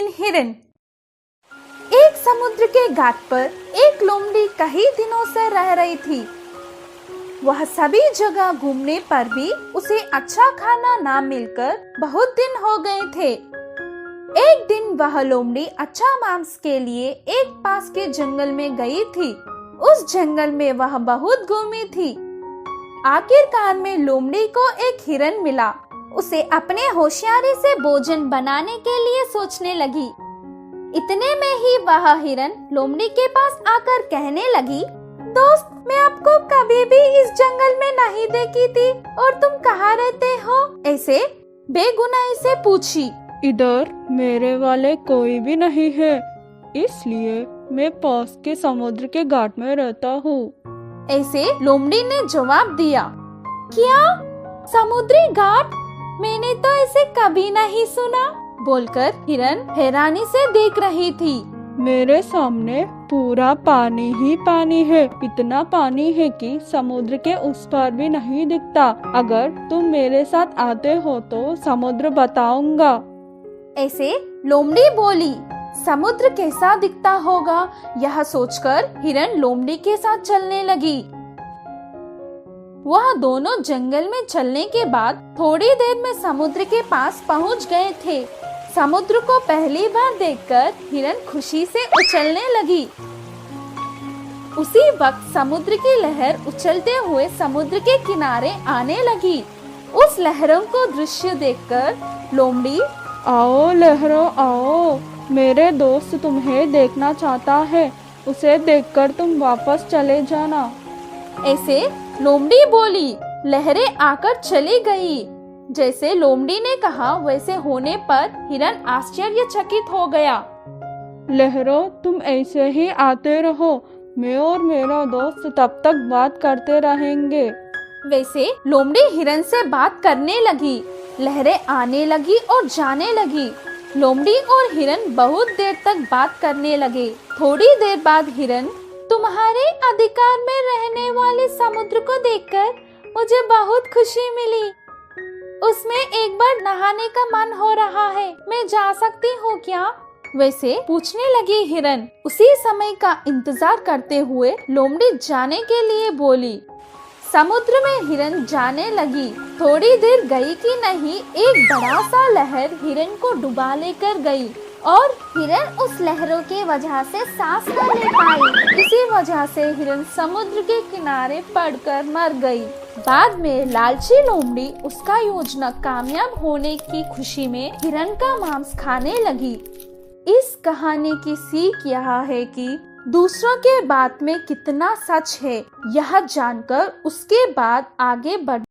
तीन हिरन। एक समुद्र के घाट पर एक लोमड़ी कई दिनों से रह रही थी। वह सभी जगह घूमने पर भी उसे अच्छा खाना ना मिलकर बहुत दिन हो गए थे। एक दिन वह लोमड़ी अच्छा मांस के लिए एक पास के जंगल में गई थी। उस जंगल में वह बहुत घूमी थी। आखिरकार में लोमड़ी को एक हिरन मिला। उसे अपने होशियारी से भोजन बनाने के लिए सोचने लगी। इतने में ही वह हिरन लोमड़ी के पास आकर कहने लगी, दोस्त, मैं आपको कभी भी इस जंगल में नहीं देखी थी और तुम कहाँ रहते हो? ऐसे बेगुनाही से पूछी। इधर मेरे वाले कोई भी नहीं है, इसलिए मैं पास के समुद्र के घाट में रहता हूँ। ऐसे लोमड़ी ने जवाब दिया। क्या? समुद्री घाट? मैंने तो ऐसे कभी नहीं सुना, बोलकर हिरन हैरानी से देख रही थी। मेरे सामने पूरा पानी ही पानी है। इतना पानी है कि समुद्र के उस पार भी नहीं दिखता। अगर तुम मेरे साथ आते हो तो समुद्र बताऊंगा। ऐसे लोमड़ी बोली। समुद्र कैसा दिखता होगा, यह सोचकर हिरन लोमड़ी के साथ चलने लगी। वह दोनों जंगल में चलने के बाद थोड़ी देर में समुद्र के पास पहुंच गए थे। समुद्र को पहली बार देखकर हिरन खुशी से उछलने लगी। उसी वक्त समुद्र की लहर उछलते हुए समुद्र के किनारे आने लगी। उस लहरों को दृश्य देखकर लोमड़ी, आओ लहरों आओ, मेरे दोस्त तुम्हें देखना चाहता है, उसे देखकर तुम वापस चले जाना। ऐसे लोमड़ी बोली। लहरें आकर चली गई। जैसे लोमड़ी ने कहा वैसे होने पर हिरन आश्चर्यचकित हो गया। लहरों, तुम ऐसे ही आते रहो, मैं और मेरा दोस्त तब तक बात करते रहेंगे। वैसे लोमड़ी हिरन से बात करने लगी। लहरें आने लगी और जाने लगी। लोमड़ी और हिरन बहुत देर तक बात करने लगे। थोड़ी देर बाद हिरन, तुम्हारे अधिकार में रहने वाले समुद्र को देखकर मुझे बहुत खुशी मिली। उसमें एक बार नहाने का मन हो रहा है, मैं जा सकती हूँ क्या? वैसे पूछने लगी हिरन। उसी समय का इंतजार करते हुए लोमड़ी जाने के लिए बोली। समुद्र में हिरन जाने लगी। थोड़ी देर गई कि नहीं, एक बड़ा सा लहर हिरन को डुबा लेकर गई और हिरन उस लहरों के वजह से सांस न ले पाई। इसी वजह से हिरन समुद्र के किनारे पड़कर मर गई। बाद में लालची लोमड़ी उसका योजना कामयाब होने की खुशी में हिरन का मांस खाने लगी। इस कहानी की सीख यह है कि दूसरों के बात में कितना सच है, यह जानकर उसके बाद आगे बढ़